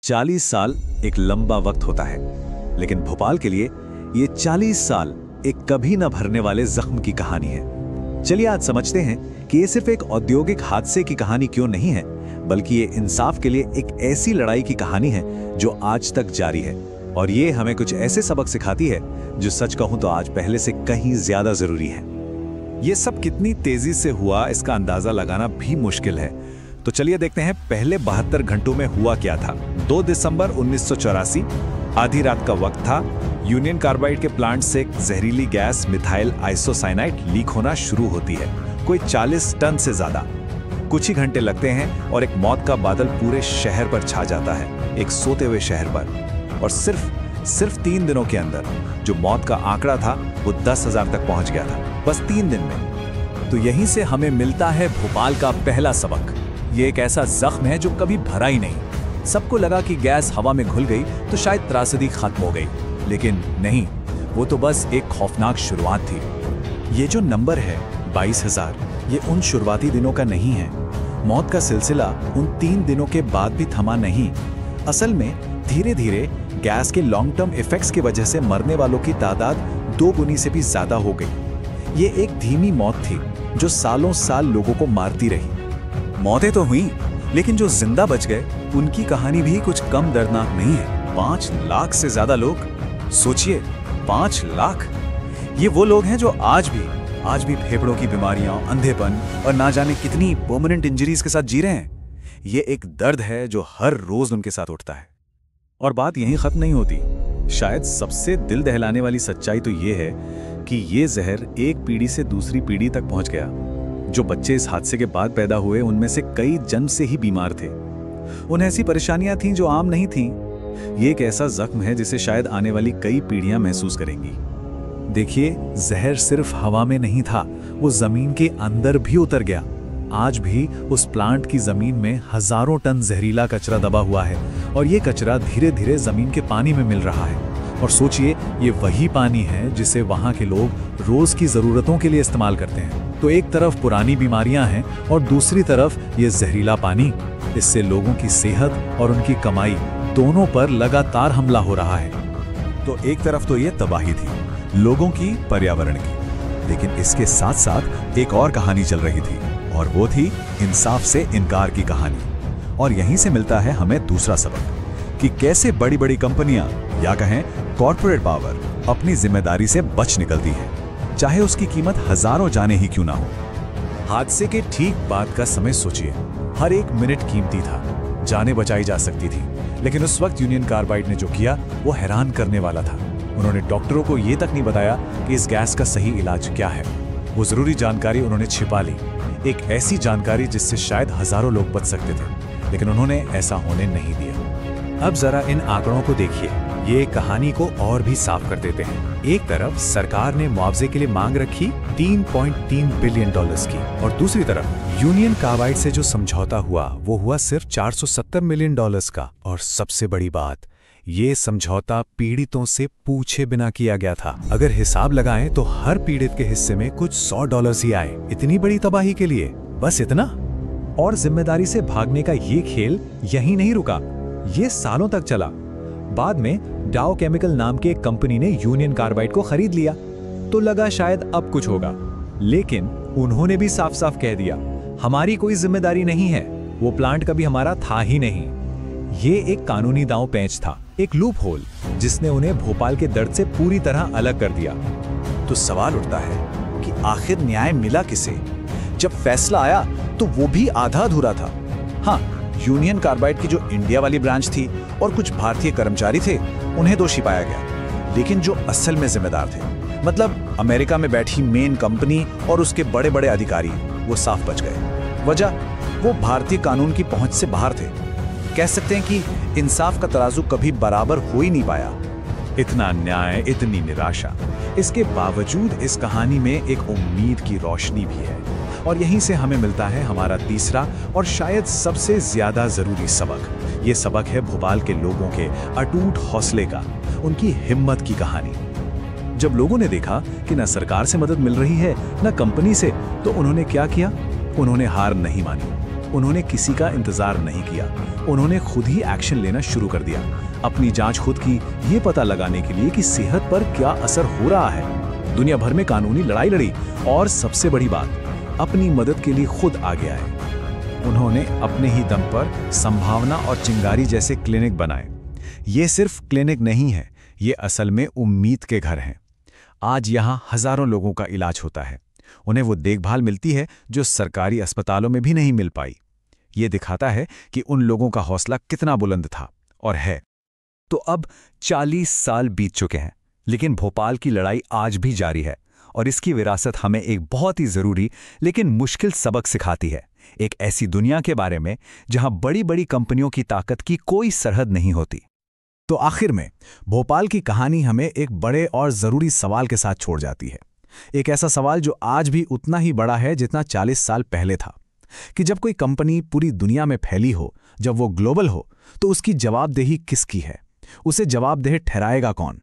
40 साल एक लंबा वक्त होता है, लेकिन भोपाल के लिए ये 40 साल एक कभी न भरने वाले जख्म की कहानी है। चलिए आज समझते हैं कि ये सिर्फ एक औद्योगिक हादसे की कहानी क्यों नहीं है, बल्कि ये इंसाफ के लिए एक ऐसी लड़ाई की कहानी है जो आज तक जारी है। और ये हमें कुछ ऐसे सबक सिखाती है जो सच कहूं तो आज पहले से कहीं ज्यादा जरूरी है। ये सब कितनी तेजी से हुआ इसका अंदाजा लगाना भी मुश्किल है। तो चलिए देखते हैं पहले 72 घंटों में हुआ क्या था। 2 दिसंबर 1984 आधी रात का वक्त था। यूनियन कार्बाइड के प्लांट से जहरीली गैस मिथाइल आइसोसाइनाइड लीक होना शुरू होती है, कोई 40 टन से ज्यादा। कुछ ही घंटे लगते हैं और एक मौत का बादल पूरे शहर पर छा जाता है, एक सोते हुए शहर पर। और सिर्फ 3 दिनों के अंदर जो मौत का आंकड़ा था वो 10,000 तक पहुंच गया था, बस 3 दिन में। तो यहीं से हमें मिलता है भोपाल का पहला सबक। ये एक ऐसा जख्म है जो कभी भरा ही नहीं। सबको लगा कि गैस हवा में घुल गई तो शायद त्रासदी खत्म हो गई, लेकिन नहीं, वो तो बस एक खौफनाक शुरुआत थी। ये जो नंबर है 22,000, ये उन शुरुआती दिनों का नहीं है। मौत का सिलसिला उन 3 दिनों के बाद भी थमा नहीं। असल में धीरे धीरे गैस के लॉन्ग टर्म इफेक्ट्स की वजह से मरने वालों की तादाद 2 गुनी से भी ज्यादा हो गई। ये एक धीमी मौत थी जो सालों साल लोगों को मारती रही। मौतें तो हुई, लेकिन जो जिंदा बच गए उनकी कहानी भी कुछ कम दर्दनाक नहीं है। 5 लाख से ज्यादा लोग, सोचिए 5 लाख। ये वो लोग हैं जो आज भी फेफड़ों की बीमारियां, अंधेपन और ना जाने कितनी परमानेंट इंजरीज के साथ जी रहे हैं। ये एक दर्द है जो हर रोज उनके साथ उठता है। और बात यहीं खत्म नहीं होती। शायद सबसे दिल दहलाने वाली सच्चाई तो ये है कि ये जहर एक पीढ़ी से दूसरी पीढ़ी तक पहुंच गया। जो बच्चे इस हादसे के बाद पैदा हुए उनमें से कई जन्म से ही बीमार थे। उन्हें ऐसी परेशानियां थीं जो आम नहीं थीं। ये एक ऐसा जख्म है जिसे शायद आने वाली कई पीढ़ियां महसूस करेंगी। देखिए, जहर सिर्फ हवा में नहीं था, वो जमीन के अंदर भी उतर गया। आज भी उस प्लांट की जमीन में हजारों टन जहरीला कचरा दबा हुआ है और ये कचरा धीरे धीरे जमीन के पानी में मिल रहा है। और सोचिए, ये वही पानी है जिसे वहां के लोग रोज की जरूरतों के लिए इस्तेमाल करते हैं। तो एक तरफ पुरानी बीमारियां हैं और दूसरी तरफ ये जहरीला पानी। इससे लोगों की सेहत और उनकी कमाई दोनों पर लगातार हमला हो रहा है। तो एक तरफ तो ये तबाही थी लोगों की, पर्यावरण की, लेकिन इसके साथ साथ एक और कहानी चल रही थी और वो थी इंसाफ से इनकार की कहानी। और यहीं से मिलता है हमें दूसरा सबक कि कैसे बड़ी बड़ी कंपनियां या कहें कॉर्पोरेट पावर अपनी जिम्मेदारी से बच निकलती है, चाहे उसकी कीमत हजारों जाने ही क्यों ना हो। हादसे के ठीक बाद का समय सोचिए, हर एक मिनट कीमती था, जानें बचाई जा सकती थी। लेकिन उस वक्त यूनियन कार्बाइड ने जो किया वो हैरान करने वाला था। उन्होंने डॉक्टरों को ये तक नहीं बताया कि इस गैस का सही इलाज क्या है। वो जरूरी जानकारी उन्होंने छिपा ली, एक ऐसी जानकारी जिससे शायद हजारों लोग बच सकते थे, लेकिन उन्होंने ऐसा होने नहीं दिया। अब जरा इन आंकड़ों को देखिए, ये कहानी को और भी साफ कर देते हैं। एक तरफ सरकार ने मुआवजे के लिए मांग रखी 3.3 बिलियन डॉलर्स की, और दूसरी तरफ यूनियन कार्बाइड से जो समझौता हुआ वो हुआ सिर्फ 470 मिलियन डॉलर्स का। और सबसे बड़ी बात, ये समझौता पीड़ितों से पूछे बिना किया गया था। अगर हिसाब लगाएं तो हर पीड़ित के हिस्से में कुछ $100 ही आए। इतनी बड़ी तबाही के लिए बस इतना। और जिम्मेदारी से भागने का ये खेल यहीं नहीं रुका, ये सालों तक चला। बाद में डाउ केमिकल नाम की एक कंपनी ने यूनियन कार्बाइड को खरीद लिया, तो लगा शायद अब कुछ होगा। लेकिन उन्होंने भी साफ साफ कह दिया, हमारी कोई जिम्मेदारी नहीं है, वो प्लांट कभी हमारा था ही नहीं। ये एक कानूनी दांव पेंच था, एक लूप होल जिसने उन्हें भोपाल के दर्द से पूरी तरह अलग कर दिया। तो सवाल उठता है कि आखिर न्याय मिला किसे? जब फैसला आया तो वो भी आधा अधूरा था। हाँ, यूनियन कार्बाइड की जो इंडिया वाली ब्रांच थी और कुछ भारतीय कर्मचारी थे, उन्हें दोषी पाया गया, लेकिन जो असल में जिम्मेदार थे, मतलब अमेरिका में बैठी मेन कंपनी और उसके बड़े बड़े अधिकारी, वो साफ बच गए। वजह, वो भारतीय कानून की पहुंच से बाहर थे। कह सकते हैं कि इंसाफ का तराजू कभी बराबर हो ही नहीं पाया। इतना अन्याय, इतनी निराशा, इसके बावजूद इस कहानी में एक उम्मीद की रोशनी भी है। और यहीं से हमें मिलता है हमारा तीसरा और शायद सबसे ज्यादा जरूरी सबक। ये सबक है भोपाल के लोगों के अटूट हौसले का, उनकी हिम्मत की कहानी। जब लोगों ने देखा कि न सरकार से मदद मिल रही है न कंपनी से, तो उन्होंने क्या किया? उन्होंने हार नहीं मानी। उन्होंने किसी का इंतजार नहीं किया, उन्होंने खुद ही एक्शन लेना शुरू कर दिया। अपनी जांच खुद की, ये पता लगाने के लिए कि सेहत पर क्या असर हो रहा है। दुनिया भर में कानूनी लड़ाई लड़ी और सबसे बड़ी बात, अपनी मदद के लिए खुद आगे आए। उन्होंने अपने ही दम पर संभावना और चिंगारी जैसे क्लिनिक बनाए। ये सिर्फ क्लिनिक नहीं है, ये असल में उम्मीद के घर हैं। आज यहाँ हजारों लोगों का इलाज होता है, उन्हें वो देखभाल मिलती है जो सरकारी अस्पतालों में भी नहीं मिल पाई। ये दिखाता है कि उन लोगों का हौसला कितना बुलंद था और है। तो अब 40 साल बीत चुके हैं, लेकिन भोपाल की लड़ाई आज भी जारी है और इसकी विरासत हमें एक बहुत ही जरूरी लेकिन मुश्किल सबक सिखाती है। एक ऐसी दुनिया के बारे में जहां बड़ी बड़ी कंपनियों की ताकत की कोई सरहद नहीं होती। तो आखिर में भोपाल की कहानी हमें एक बड़े और जरूरी सवाल के साथ छोड़ जाती है। एक ऐसा सवाल जो आज भी उतना ही बड़ा है जितना 40 साल पहले था, कि जब कोई कंपनी पूरी दुनिया में फैली हो, जब वो ग्लोबल हो, तो उसकी जवाबदेही किसकी है? उसे जवाबदेह ठहराएगा कौन?